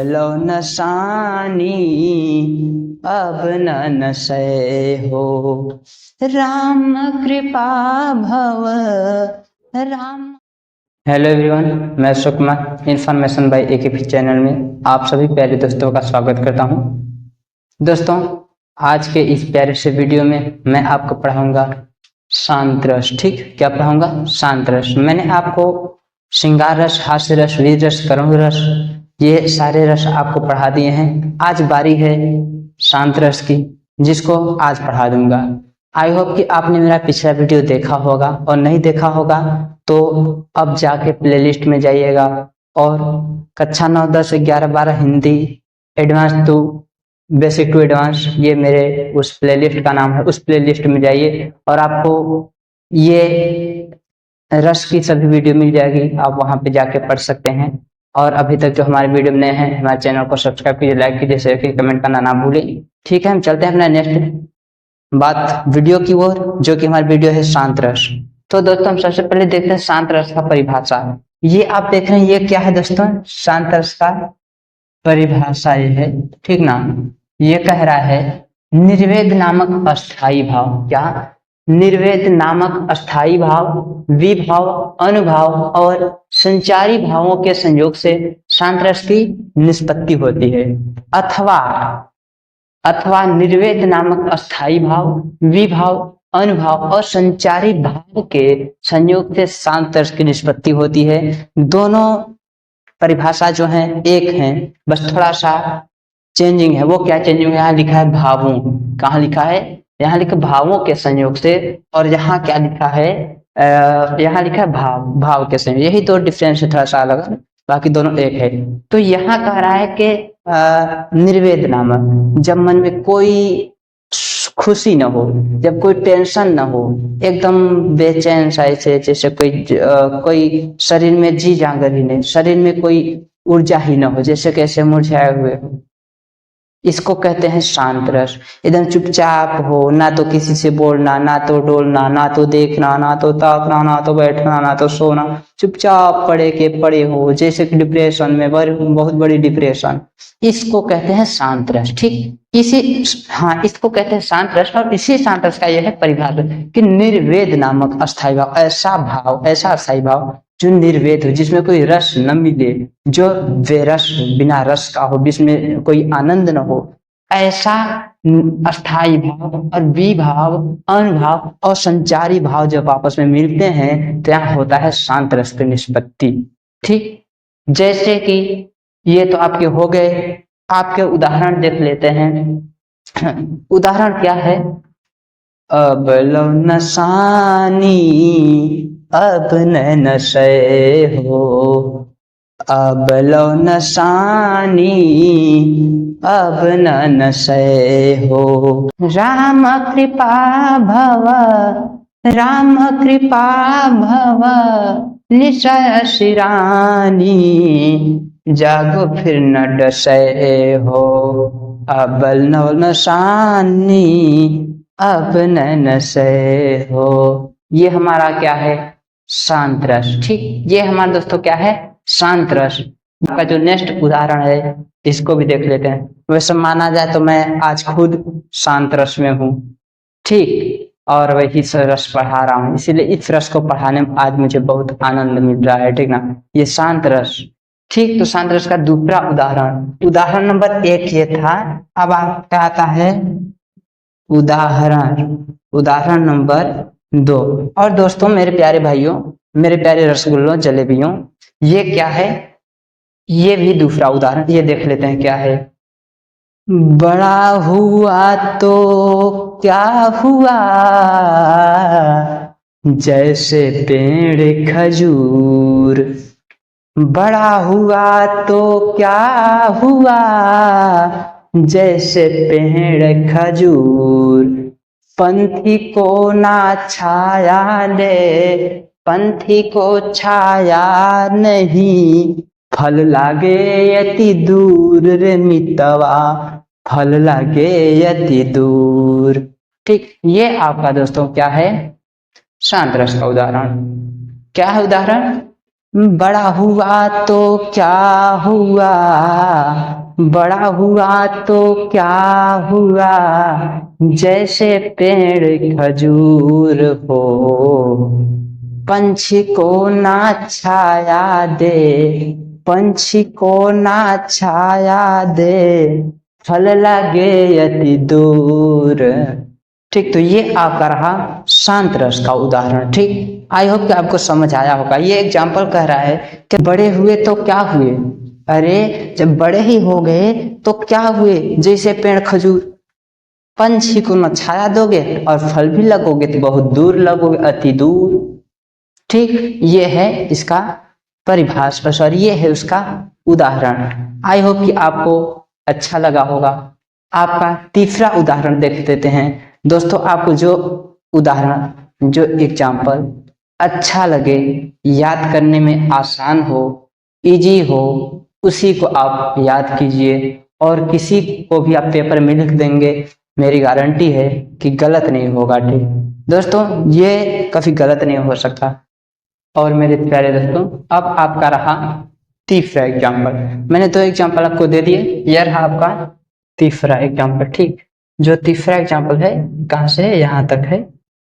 लो नसानी अब न नशे हो, राम कृपा भव राम। हेलो एवरीवन, मैं Sukma information bye AKP channel में आप सभी प्यारे दोस्तों का स्वागत करता हूं। दोस्तों, आज के इस प्यारे से वीडियो में मैं आपको पढ़ाऊंगा शांत रस। ठीक, क्या पढ़ाऊंगा? शांत रस। मैंने आपको श्रृंगार रस, हास्य रस, वीर रस, करुण रस, ये सारे रस आपको पढ़ा दिए हैं। आज बारी है शांत रस की, जिसको आज पढ़ा दूंगा। आई होप कि आपने मेरा पिछला वीडियो देखा होगा, और नहीं देखा होगा तो अब जाके प्लेलिस्ट में जाइएगा और कक्षा 9, 10, 11, 12 Hindi advance to basic to advance, ये मेरे उस प्लेलिस्ट का नाम है। उस प्लेलिस्ट में जाइए और आपको ये रस की सभी वीडियो मिल जाएगी, आप वहां पे जाके पढ़ सकते हैं। और अभी तक जो हमारे वीडियो में नए हैं, हमारे चैनल को सब्सक्राइब कीजिए, लाइक कीजिए, शेयर कीजिए, कमेंट करना ना भूलें। ठीक है, हम चलते हैं अपना नेक्स्ट बात वीडियो की ओर, जो कि हमारी वीडियो है शांत रस। तो दोस्तों, हम सबसे पहले देखते हैं शांत रस का परिभाषा। ये आप देख रहे हैं, ये क्या है दोस्तों? शांत रस का परिभाषा ये है, ठीक ना? ये कह रहा है निर्वेद नामक अस्थाई भाव। क्या? निर्वेद नामक अस्थाई भाव, विभाव, अनुभाव और संचारी भावों के संयोग से शांत रस की निष्पत्ति होती है। अथवा निर्वेद नामक अस्थाई भाव, विभाव, अनुभाव और संचारी भाव के संयोग से शांत रस की निष्पत्ति होती है। दोनों परिभाषा जो है एक है, बस थोड़ा सा चेंजिंग है। वो क्या चेंजिंग है? यहाँ लिखा है भावों। कहाँ लिखा है? यहाँ लिखा भावों के संयोग से, और यहाँ क्या लिखा है? यहाँ लिखा है भाव के संयोग। यही दो डिफरेंस है, थोड़ा सा अलग, बाकी दोनों एक है। तो यहाँ कह रहा है कि निर्वेद नामक, जब मन में कोई खुशी न हो, जब कोई टेंशन न हो, एकदम बेचैन सा, ऐसे जैसे कोई शरीर में जी जागर ही नहीं, शरीर में कोई ऊर्जा ही न हो, जैसे कैसे मुरझाए हुए हो, इसको कहते हैं शांत रस। एकदम चुपचाप हो, ना तो किसी से बोलना, ना तो डोलना, ना तो देखना, ना तो ताकना, ना तो बैठना, ना तो सोना, चुपचाप पड़े हो, जैसे कि डिप्रेशन में, बहुत बड़ी डिप्रेशन, इसको कहते हैं शांत रस। ठीक, इसको कहते हैं शांत रस। और इसी शांत रस का यह है परिभाषा कि निर्वेद नामक अस्थाई भाव, ऐसा अस्थाई भाव जो निर्वेद हो, जिसमें कोई रस न मिले, जो बेरस, बिना रस का हो, जिसमें कोई आनंद न हो, ऐसा अस्थाई भाव और विभाव, अनुभाव और संचारी भाव जब आपस में मिलते हैं तो यहाँ होता है शांत रस की निष्पत्ति। ठीक, जैसे कि ये तो आपके हो गए। आपके उदाहरण देख लेते हैं। उदाहरण क्या है? अब लो नसानी अब न नशे हो, अब लो नसानी अब न नशे हो, राम कृपा भव, राम कृपा भव निशिरानी, जागो फिर न डसे हो, अब लो नसानी अब न नशे हो। ये हमारा क्या है? शांत रस। ठीक, ये हमारे दोस्तों क्या है? शांत रस। आपका जो नेक्स्ट उदाहरण है, इसको भी देख लेते हैं। वैसे माना जाए तो मैं आज खुद शांत रस में हूँ, ठीक, और वही रस पढ़ा रहा हूँ, इसीलिए इस रस को पढ़ाने में आज मुझे बहुत आनंद मिल रहा है, ठीक ना? ये शांत रस। ठीक, तो शांत रस का दूसरा उदाहरण नंबर 1 ये था। अब आपका आता है उदाहरण नंबर 2। और दोस्तों, मेरे प्यारे भाइयों, मेरे प्यारे रसगुल्लों, जलेबियों, ये क्या है? ये भी दूसरा उदाहरण, ये देख लेते हैं क्या है। बड़ा हुआ तो क्या हुआ, जैसे पेड़ खजूर, बड़ा हुआ तो क्या हुआ, जैसे पेड़ खजूर, पंथी को ना छाया ले, पंथी को छाया नहीं, फल लागे यति दूर रे मितवा, फल लागे यति दूर। ठीक, ये आपका दोस्तों क्या है? शांत रस का उदाहरण। क्या है उदाहरण? बड़ा हुआ तो क्या हुआ, बड़ा हुआ तो क्या हुआ, जैसे पेड़ खजूर हो, पंछी को ना छाया दे, पंछी को ना छाया दे, फल लगे अति दूर। ठीक, तो ये आपका रहा शांत रस का उदाहरण। ठीक, आई होप कि आपको समझ आया होगा। ये एग्जाम्पल कह रहा है कि बड़े हुए तो क्या हुए, अरे जब बड़े ही हो गए तो क्या हुए, जैसे पेड़ खजूर, पंछी को न छाया दोगे और फल भी लगोगे तो बहुत दूर लगोगे, अति दूर। ठीक, ये है इसका परिभाषा, सॉरी ये है उसका उदाहरण। आई होप कि आपको अच्छा लगा होगा। आपका तीसरा उदाहरण देख देते हैं दोस्तों। आपको जो उदाहरण, जो एग्जाम्पल अच्छा लगे, याद करने में आसान हो, इजी हो, उसी को आप याद कीजिए और किसी को भी आप पेपर में लिख देंगे, मेरी गारंटी है कि गलत नहीं होगा। ठीक दोस्तों, ये कभी गलत नहीं हो सकता। और मेरे प्यारे दोस्तों, अब आपका रहा तीसरा एग्जाम्पल। मैंने दो एग्जाम्पल आपको दे दिए, यह रहा आपका तीसरा एग्जाम्पल। ठीक, जो तीसरा एग्जाम्पल है कहाँ से है, यहाँ तक है।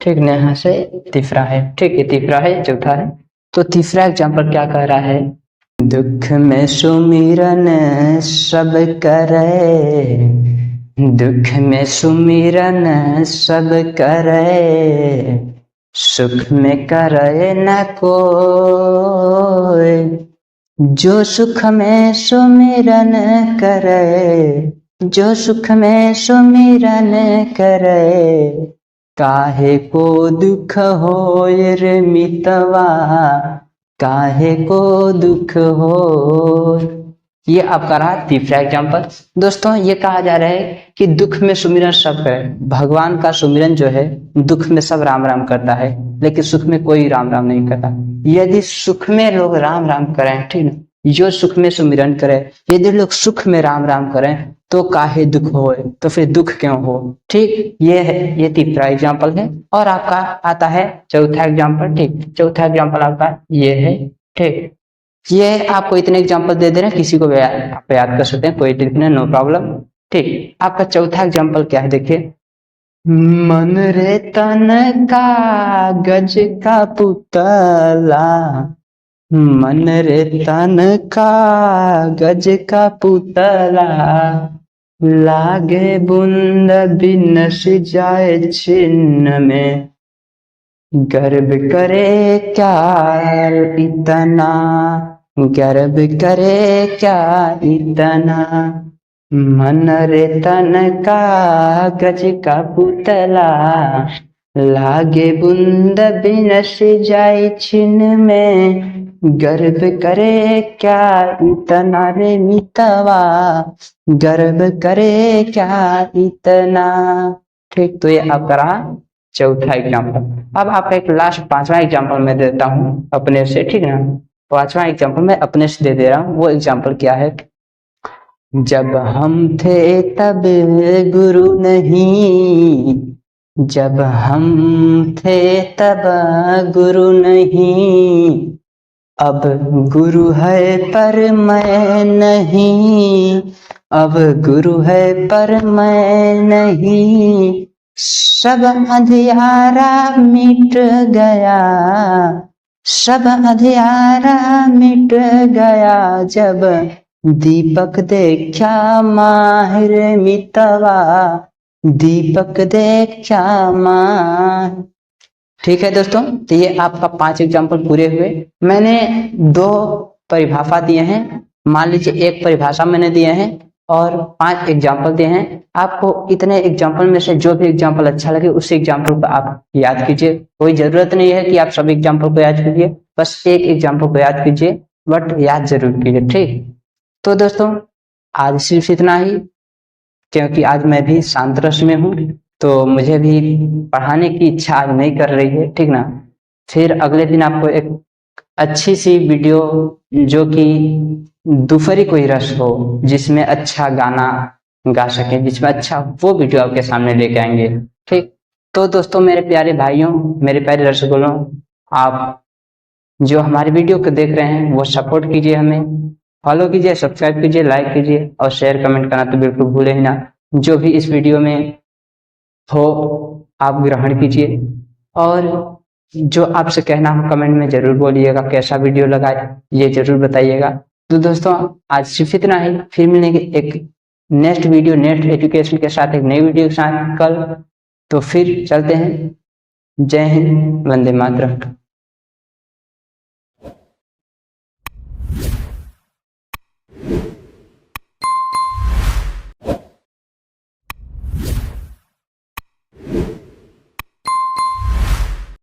ठीक ना, यहाँ से तीसरा है। ठीक, ये तीसरा है, चौथा है। तो तीसरा एग्जाम्पल क्या कह रहा है, दुख में सुमिरन सब करे, दुख में सुमिरन सब करे, सुख में करे न कोई, जो सुख में सुमिरन करे, जो सुख में सुमिरन करे, काहे को दुख होय रे मितवा, काहे को दुख हो। ये आपका रहा तीसरा एग्जाम्पल। दोस्तों, ये कहा जा रहा है कि दुख में सुमिरन सब करे। भगवान का सुमिरन जो है, दुख में सब राम राम करता है, लेकिन सुख में कोई राम राम नहीं करता। यदि सुख में लोग राम राम करें, ठीक ना, जो सुख में सुमिरन करे, यदि लोग सुख में राम राम करें तो काहे दुख हो, तो फिर दुख क्यों हो। ठीक, ये है, ये तीसरा एग्जाम्पल है। और आपका आता है चौथा एग्जाम्पल। ठीक, चौथा एग्जाम्पल आपका ये है। ठीक, ये आपको इतने एग्जाम्पल दे दे रहे हैं, किसी को भी आप याद कर सकते हैं, कोई दिक्कत नहीं, नो प्रॉब्लम। ठीक, आपका चौथा एग्जाम्पल क्या है, देखिए, मन रे तन का गज का पुतला, मन रे तन का गज का पुतला, लागे बूंद बिनस जाए छिन्न में, गर्व करे क्या इतना, गर्व करे क्या इतना, मन रे तन का गज का पुतला, लागे बूंद बिनस जाए छिन्न में, गर्व करे क्या इतना रे मितवा, गर्व करे क्या इतना। ठीक, तो ये आपका रहा चौथा एग्जाम्पल। अब आपका एक लास्ट पांचवा एग्जाम्पल मैं देता हूँ अपने से। ठीक ना, पांचवा एग्जाम्पल मैं अपने से दे दे रहा हूँ। वो एग्जाम्पल क्या है, जब हम थे तब गुरु नहीं, जब हम थे तब गुरु नहीं, अब गुरु है पर मैं नहीं, अब गुरु है पर मैं नहीं, सब अंधियारा मिट गया, सब अंधियारा मिट गया, जब दीपक देखा माहिर मितवा, दीपक देखा माहिर। ठीक है दोस्तों, तो ये आपका 5 एग्जाम्पल पूरे हुए। मैंने 2 परिभाषा दिए हैं, मान लीजिए एक परिभाषा मैंने दिए हैं और 5 एग्जाम्पल दिए हैं। आपको इतने एग्जाम्पल में से जो भी एग्जाम्पल अच्छा लगे उस एग्जाम्पल को आप याद कीजिए। कोई जरूरत नहीं है कि आप सभी एग्जाम्पल को याद कीजिए, बस एक एग्जाम्पल को याद कीजिए, बट याद जरूर कीजिए। ठीक, तो दोस्तों आज सिर्फ इतना ही, क्योंकि आज मैं भी शांत रस में हूँ, तो मुझे भी पढ़ाने की इच्छा आज नहीं कर रही है। ठीक ना, फिर अगले दिन आपको एक अच्छी सी वीडियो, जो कि दूसरी कोई रस हो, जिसमें अच्छा गाना गा सके, जिसमें अच्छा, वो वीडियो आपके सामने लेके आएंगे। ठीक, तो दोस्तों मेरे प्यारे भाइयों, मेरे प्यारे रसगुल्लों, आप जो हमारी वीडियो को देख रहे हैं वो सपोर्ट कीजिए, हमें फॉलो कीजिए, सब्सक्राइब कीजिए, लाइक कीजिए और शेयर कमेंट करना तो बिल्कुल भूले ही ना। जो भी इस वीडियो में हो आप ग्रहण कीजिए और जो आपसे कहना हम कमेंट में जरूर बोलिएगा, कैसा वीडियो लगा ये जरूर बताइएगा। तो दोस्तों आज सिर्फ इतना ही, फिर मिलेंगे एक नेक्स्ट वीडियो नेक्स्ट एजुकेशन के साथ, एक नई वीडियो के साथ कल। तो फिर चलते हैं। जय हिंद, वंदे मातरम।